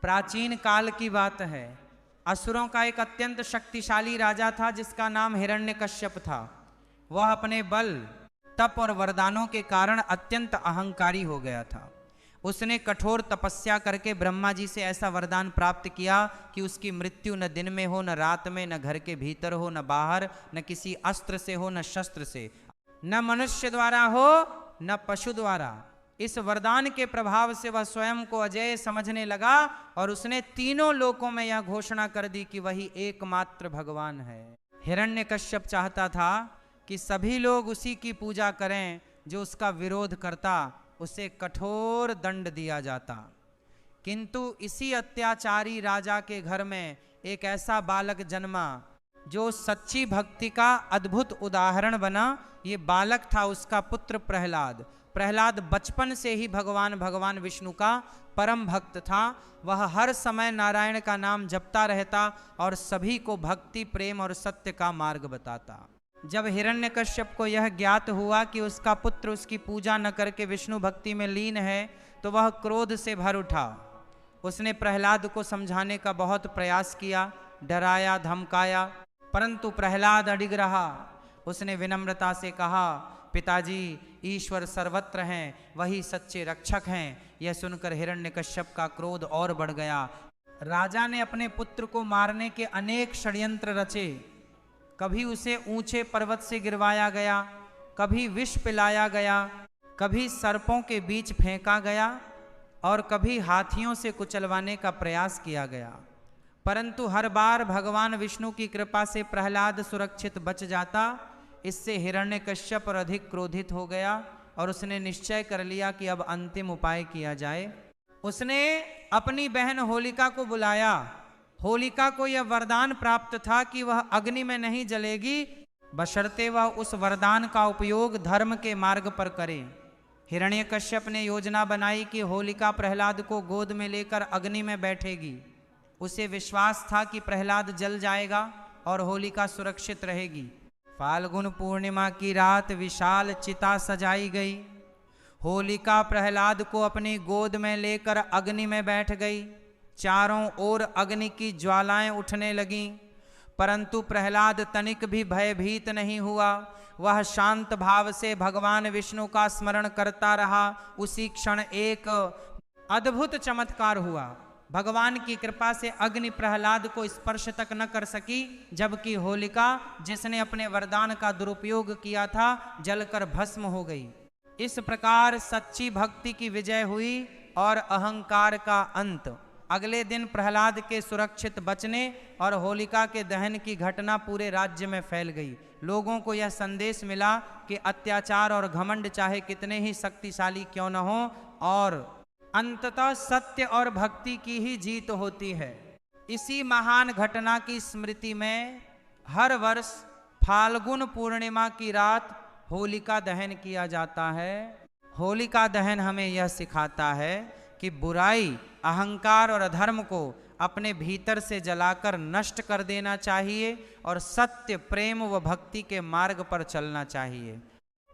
प्राचीन काल की बात है। असुरों का एक अत्यंत शक्तिशाली राजा था जिसका नाम हिरण्यकश्यप था। वह अपने बल, तप और वरदानों के कारण अत्यंत अहंकारी हो गया था। उसने कठोर तपस्या करके ब्रह्मा जी से ऐसा वरदान प्राप्त किया कि उसकी मृत्यु न दिन में हो, न रात में, न घर के भीतर हो, न बाहर, न किसी अस्त्र से हो, न शस्त्र से, न मनुष्य द्वारा हो, न पशु द्वारा। इस वरदान के प्रभाव से वह स्वयं को अजेय समझने लगा और उसने तीनों लोकों में यह घोषणा कर दी कि वही एकमात्र भगवान है। हिरण्यकश्यप चाहता था कि सभी लोग उसी की पूजा करें, जो उसका विरोध करता उसे कठोर दंड दिया जाता। किंतु इसी अत्याचारी राजा के घर में एक ऐसा बालक जन्मा जो सच्ची भक्ति का अद्भुत उदाहरण बना। ये बालक था उसका पुत्र प्रहलाद। प्रहलाद बचपन से ही भगवान विष्णु का परम भक्त था। वह हर समय नारायण का नाम जपता रहता और सभी को भक्ति, प्रेम और सत्य का मार्ग बताता। जब हिरण्यकश्यप को यह ज्ञात हुआ कि उसका पुत्र उसकी पूजा न करके विष्णु भक्ति में लीन है, तो वह क्रोध से भर उठा। उसने प्रहलाद को समझाने का बहुत प्रयास किया, डराया, धमकाया, परंतु प्रहलाद अडिग रहा। उसने विनम्रता से कहा, पिताजी, ईश्वर सर्वत्र हैं, वही सच्चे रक्षक हैं। यह सुनकर हिरण्यकश्यप का क्रोध और बढ़ गया। राजा ने अपने पुत्र को मारने के अनेक षड्यंत्र रचे। कभी उसे ऊंचे पर्वत से गिरवाया गया, कभी विष पिलाया गया, कभी सर्पों के बीच फेंका गया और कभी हाथियों से कुचलवाने का प्रयास किया गया। परंतु हर बार भगवान विष्णु की कृपा से प्रहलाद सुरक्षित बच जाता। इससे हिरण्यकश्यप और अधिक क्रोधित हो गया और उसने निश्चय कर लिया कि अब अंतिम उपाय किया जाए। उसने अपनी बहन होलिका को बुलाया। होलिका को यह वरदान प्राप्त था कि वह अग्नि में नहीं जलेगी, बशर्ते वह उस वरदान का उपयोग धर्म के मार्ग पर करे। हिरण्यकश्यप ने योजना बनाई कि होलिका प्रहलाद को गोद में लेकर अग्नि में बैठेगी। उसे विश्वास था कि प्रहलाद जल जाएगा और होलिका सुरक्षित रहेगी। फाल्गुन पूर्णिमा की रात विशाल चिता सजाई गई। होलिका प्रहलाद को अपनी गोद में लेकर अग्नि में बैठ गई। चारों ओर अग्नि की ज्वालाएं उठने लगीं, परंतु प्रहलाद तनिक भी भयभीत नहीं हुआ। वह शांत भाव से भगवान विष्णु का स्मरण करता रहा। उसी क्षण एक अद्भुत चमत्कार हुआ। भगवान की कृपा से अग्नि प्रहलाद को स्पर्श तक न कर सकी, जबकि होलिका, जिसने अपने वरदान का दुरुपयोग किया था, जलकर भस्म हो गई। इस प्रकार सच्ची भक्ति की विजय हुई और अहंकार का अंत। अगले दिन प्रहलाद के सुरक्षित बचने और होलिका के दहन की घटना पूरे राज्य में फैल गई। लोगों को यह संदेश मिला कि अत्याचार और घमंड चाहे कितने ही शक्तिशाली क्यों न हो, और अंततः सत्य और भक्ति की ही जीत होती है। इसी महान घटना की स्मृति में हर वर्ष फाल्गुन पूर्णिमा की रात होलिका दहन किया जाता है। होलिका दहन हमें यह सिखाता है कि बुराई, अहंकार और अधर्म को अपने भीतर से जलाकर नष्ट कर देना चाहिए और सत्य, प्रेम व भक्ति के मार्ग पर चलना चाहिए।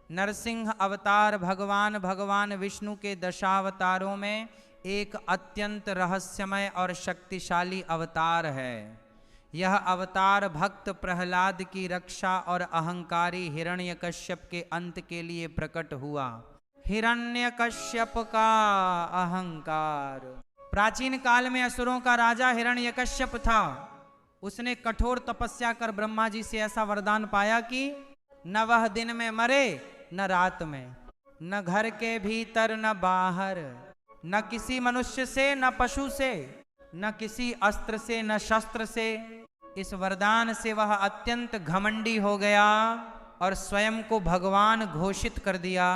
नरसिंह अवतार भगवान विष्णु के दशावतारों में एक अत्यंत रहस्यमय और शक्तिशाली अवतार है। यह अवतार भक्त प्रहलाद की रक्षा और अहंकारी हिरण्यकश्यप के अंत के लिए प्रकट हुआ। हिरण्यकश्यप का अहंकार। प्राचीन काल में असुरों का राजा हिरण्यकश्यप था। उसने कठोर तपस्या कर ब्रह्मा जी से ऐसा वरदान पाया कि न वह दिन में मरे, न रात में, न घर के भीतर, न बाहर, न किसी मनुष्य से, न पशु से, न किसी अस्त्र से, न शस्त्र से। इस वरदान से वह अत्यंत घमंडी हो गया और स्वयं को भगवान घोषित कर दिया।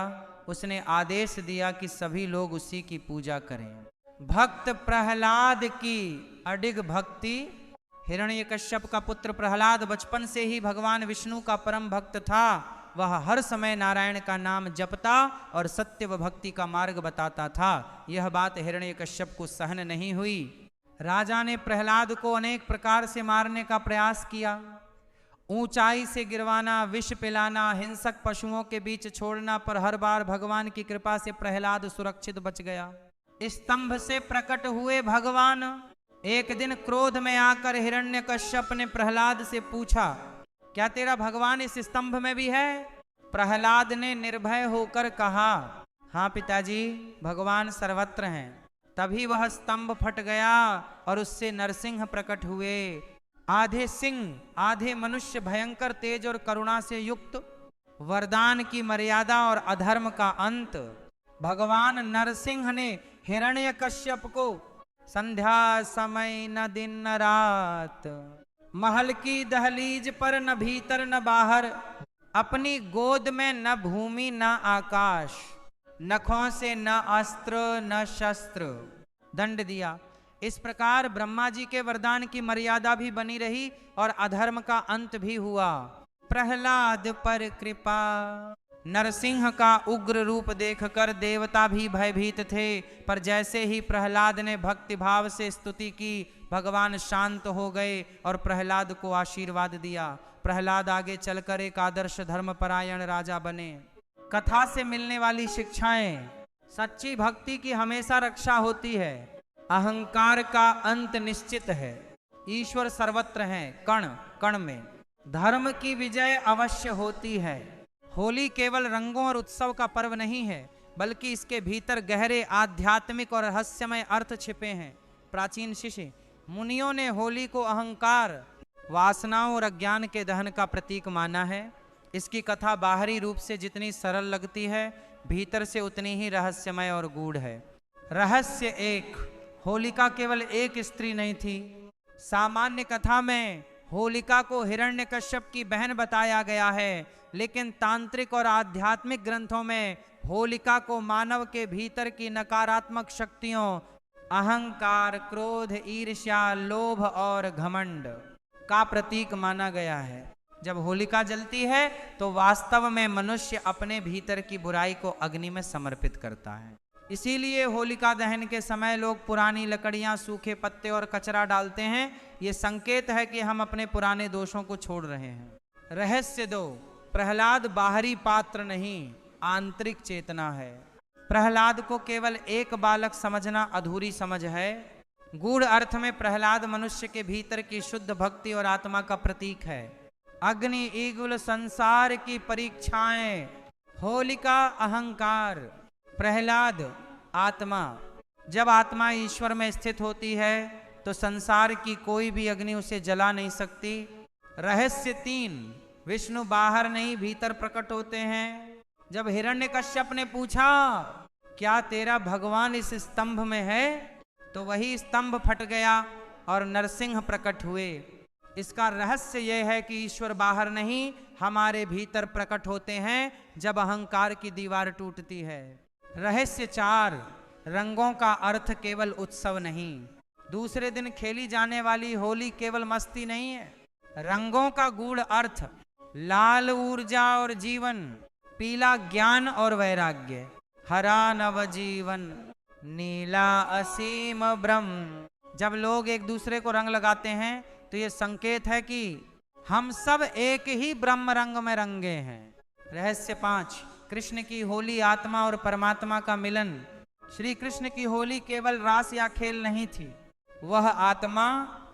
उसने आदेश दिया कि सभी लोग उसी की पूजा करें। भक्त प्रहलाद की अडिग भक्ति। हिरण्यकश्यप का पुत्र प्रहलाद बचपन से ही भगवान विष्णु का परम भक्त था। वह हर समय नारायण का नाम जपता और सत्य व भक्ति का मार्ग बताता था। यह बात हिरण्यकश्यप को सहन नहीं हुई। राजा ने प्रहलाद को अनेक प्रकार से मारने का प्रयास किया। ऊंचाई से गिरवाना, विष पिलाना, हिंसक पशुओं के बीच छोड़ना, पर हर बार भगवान की कृपा से प्रहलाद सुरक्षित बच गया। स्तंभ से प्रकट हुए भगवान। एक दिन क्रोध में आकर हिरण्यकश्यप ने प्रहलाद से पूछा, क्या तेरा भगवान इस स्तंभ में भी है? प्रहलाद ने निर्भय होकर कहा, हाँ पिताजी, भगवान सर्वत्र हैं। तभी वह स्तंभ फट गया और उससे नरसिंह प्रकट हुए, आधे सिंह आधे मनुष्य, भयंकर तेज और करुणा से युक्त, वरदान की मर्यादा और अधर्म का अंत। भगवान नरसिंह ने हिरण्यकश्यप को संध्या समय न दिन न रात, महल की दहलीज पर न भीतर न बाहर, अपनी गोद में न भूमि न आकाश, नखों से न अस्त्र न शस्त्र दंड दिया। इस प्रकार ब्रह्मा जी के वरदान की मर्यादा भी बनी रही और अधर्म का अंत भी हुआ। प्रहलाद पर कृपा। नरसिंह का उग्र रूप देखकर देवता भी भयभीत थे, पर जैसे ही प्रहलाद ने भक्ति भाव से स्तुति की, भगवान शांत हो गए और प्रहलाद को आशीर्वाद दिया। प्रहलाद आगे चलकर एक आदर्श धर्मपरायण राजा बने। कथा से मिलने वाली शिक्षाएं। सच्ची भक्ति की हमेशा रक्षा होती है। अहंकार का अंत निश्चित है। ईश्वर सर्वत्र है, कण कण में। धर्म की विजय अवश्य होती है। होली केवल रंगों और उत्सव का पर्व नहीं है, बल्कि इसके भीतर गहरे आध्यात्मिक और रहस्यमय अर्थ छिपे हैं। प्राचीन ऋषि मुनियों ने होली को अहंकार, वासनाओं और अज्ञान के दहन का प्रतीक माना है। इसकी कथा बाहरी रूप से जितनी सरल लगती है, भीतर से उतनी ही रहस्यमय और गूढ़ है। रहस्य एक, होलिका केवल एक स्त्री नहीं थी। सामान्य कथा में होलिका को हिरण्यकश्यप की बहन बताया गया है, लेकिन तांत्रिक और आध्यात्मिक ग्रंथों में होलिका को मानव के भीतर की नकारात्मक शक्तियों, अहंकार, क्रोध, ईर्ष्या, लोभ और घमंड का प्रतीक माना गया है। जब होलिका जलती है तो वास्तव में मनुष्य अपने भीतर की बुराई को अग्नि में समर्पित करता है। इसीलिए होलिका दहन के समय लोग पुरानी लकड़ियां, सूखे पत्ते और कचरा डालते हैं। ये संकेत है कि हम अपने पुराने दोषों को छोड़ रहे हैं। रहस्य दो, प्रहलाद बाहरी पात्र नहीं, आंतरिक चेतना है। प्रहलाद को केवल एक बालक समझना अधूरी समझ है। गूढ़ अर्थ में प्रहलाद मनुष्य के भीतर की शुद्ध भक्ति और आत्मा का प्रतीक है। अग्नि, ईगुल, संसार की परीक्षाएं, होलिका अहंकार, प्रहलाद आत्मा। जब आत्मा ईश्वर में स्थित होती है तो संसार की कोई भी अग्नि उसे जला नहीं सकती। रहस्य तीन, विष्णु बाहर नहीं भीतर प्रकट होते हैं। जब हिरण्यकश्यप ने पूछा, क्या तेरा भगवान इस स्तंभ में है, तो वही स्तंभ फट गया और नरसिंह प्रकट हुए। इसका रहस्य यह है कि ईश्वर बाहर नहीं, हमारे भीतर प्रकट होते हैं जब अहंकार की दीवार टूटती है। रहस्य चार, रंगों का अर्थ केवल उत्सव नहीं। दूसरे दिन खेली जाने वाली होली केवल मस्ती नहीं है। रंगों का गूढ़ अर्थ, लाल ऊर्जा और जीवन, पीला ज्ञान और वैराग्य, हरा नवजीवन, नीला असीम ब्रह्म। जब लोग एक दूसरे को रंग लगाते हैं तो ये संकेत है कि हम सब एक ही ब्रह्म रंग में रंगे हैं। रहस्य पांच, कृष्ण की होली आत्मा और परमात्मा का मिलन। श्री कृष्ण की होली केवल रास या खेल नहीं थी, वह आत्मा,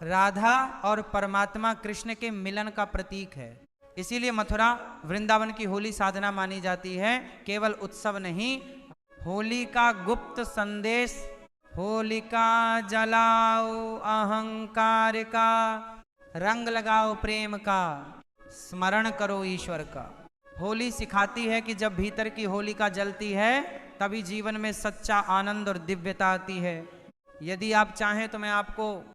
राधा और परमात्मा कृष्ण के मिलन का प्रतीक है। इसीलिए मथुरा, वृंदावन की होली साधना मानी जाती है, केवल उत्सव नहीं। होली का गुप्त संदेश, होलिका जलाओ अहंकार का, रंग लगाओ प्रेम का, स्मरण करो ईश्वर का। होली सिखाती है कि जब भीतर की होलिका जलती है तभी जीवन में सच्चा आनंद और दिव्यता आती है। यदि आप चाहें तो मैं आपको